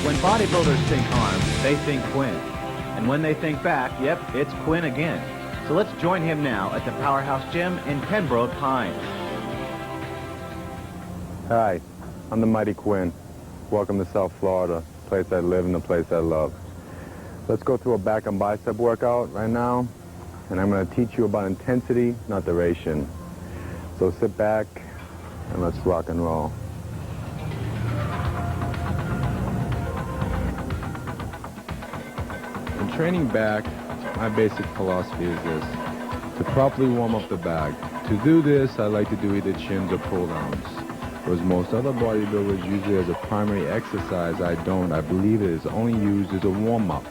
When bodybuilders think arms, they think Quinn. And when they think back, yep, it's Quinn again. So let's join him now at the Powerhouse Gym in Pembroke Pines. Hi, I'm the Mighty Quinn. Welcome to South Florida, place I live and the place I love. Let's go through a back and bicep workout right now, and I'm going to teach you about intensity, not duration. So sit back and let's rock and roll. In training back, my basic philosophy is this: to properly warm up the back. To do this, I like to do either chins or pull downs. Whereas most other bodybuilders use it as a primary exercise, I don't. I believe it is only used as a warm-up.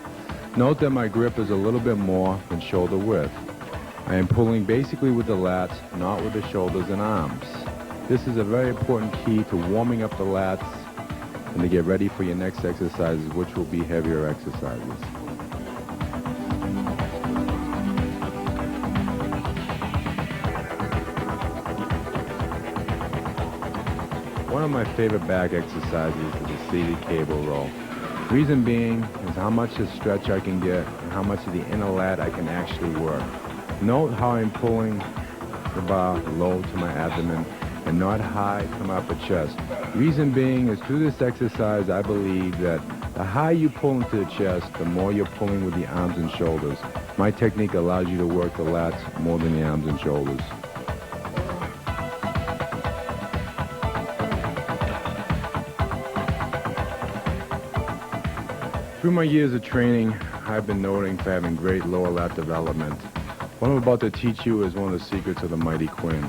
Note that my grip is a little bit more than shoulder width. I am pulling basically with the lats, not with the shoulders and arms. This is a very important key to warming up the lats and to get ready for your next exercises, which will be heavier exercises. One of my favorite back exercises is the seated cable row. Reason being is how much of stretch I can get and how much of the inner lat I can actually work. Note how I'm pulling the bar low to my abdomen and not high to my upper chest. Reason being is through this exercise I believe that the higher you pull into the chest, the more you're pulling with the arms and shoulders. My technique allows you to work the lats more than the arms and shoulders. Through my years of training, I've been noting for having great lower lat development. What I'm about to teach you is one of the secrets of the Mighty Quinn.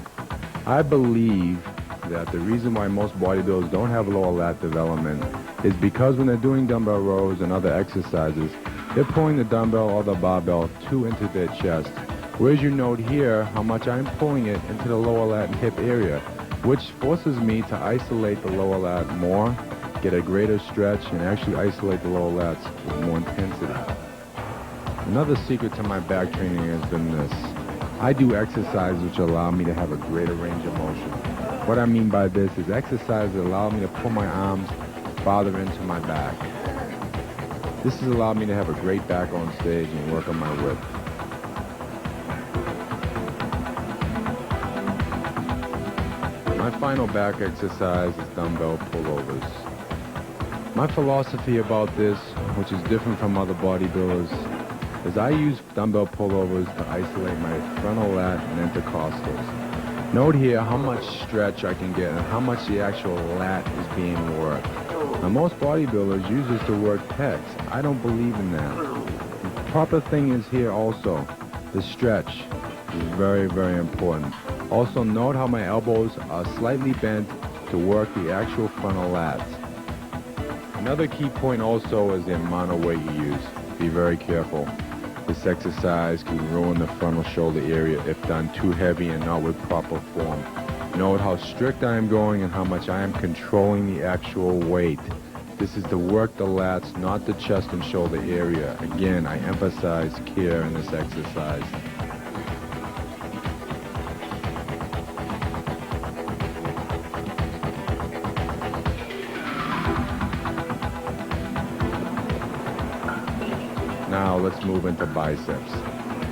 I believe that the reason why most bodybuilders don't have lower lat development is because when they're doing dumbbell rows and other exercises, they're pulling the dumbbell or the barbell too into their chest. Whereas you note here how much I'm pulling it into the lower lat and hip area, which forces me to isolate the lower lat more, get a greater stretch, and actually isolate the lower lats with more intensity. Another secret to my back training has been this: I do exercises which allow me to have a greater range of motion. What I mean by this is exercises that allow me to pull my arms farther into my back. This has allowed me to have a great back on stage and work on my width. My final back exercise is dumbbell pullovers. My philosophy about this, which is different from other bodybuilders, is I use dumbbell pullovers to isolate my frontal lat and intercostals. Note here how much stretch I can get and how much the actual lat is being worked. Now most bodybuilders use this to work pecs. I don't believe in that. The proper thing is here also, the stretch is very, very important. Also note how my elbows are slightly bent to work the actual frontal lats. Another key point also is the amount of weight you use. Be very careful. This exercise can ruin the frontal shoulder area if done too heavy and not with proper form. Note how strict I am going and how much I am controlling the actual weight. This is to work the lats, not the chest and shoulder area. Again, I emphasize care in this exercise. Now let's move into biceps.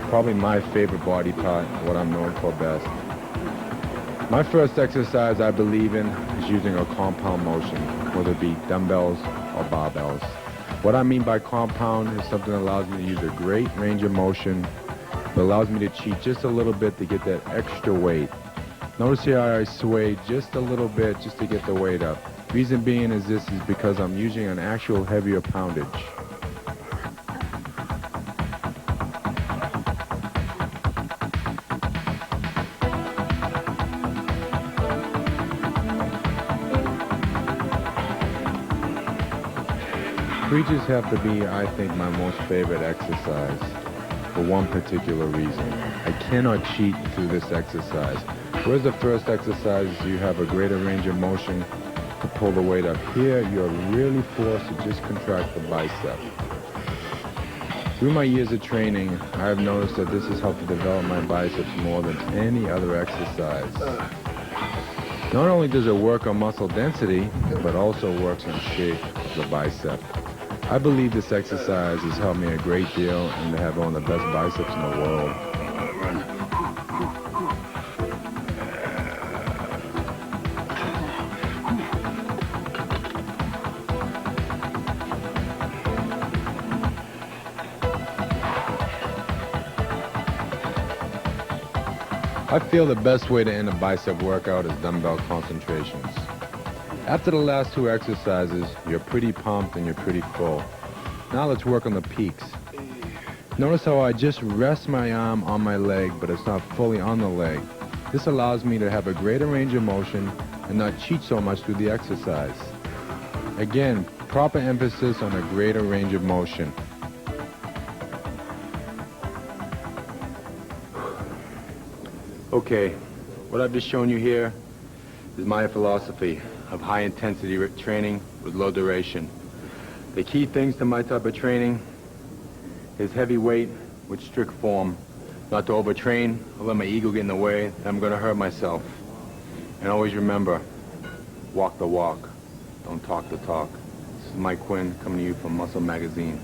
Probably my favorite body part, what I'm known for best. My first exercise I believe in is using a compound motion, whether it be dumbbells or barbells. What I mean by compound is something that allows me to use a great range of motion, but allows me to cheat just a little bit to get that extra weight. Notice here I sway just a little bit just to get the weight up. Reason being is this is because I'm using an actual heavier poundage. Breaches have to be, I think, my most favorite exercise for one particular reason. I cannot cheat through this exercise. Whereas the first exercise, you have a greater range of motion to pull the weight up. Here, you're really forced to just contract the bicep. Through my years of training, I have noticed that this has helped to develop my biceps more than any other exercise. Not only does it work on muscle density, but also works on shape of the bicep. I believe this exercise has helped me a great deal and to have one of the best biceps in the world. I feel the best way to end a bicep workout is dumbbell concentrations. After the last two exercises, you're pretty pumped and you're pretty full. Now let's work on the peaks. Notice how I just rest my arm on my leg, but it's not fully on the leg. This allows me to have a greater range of motion and not cheat so much through the exercise. Again, proper emphasis on a greater range of motion. Okay, what I've just shown you here is my philosophy of high intensity training with low duration. The key things to my type of training is heavy weight with strict form, not to overtrain or let my ego get in the way, and I'm going to hurt myself. And always remember, walk the walk, don't talk the talk. This is Mike Quinn coming to you from Muscle Magazine.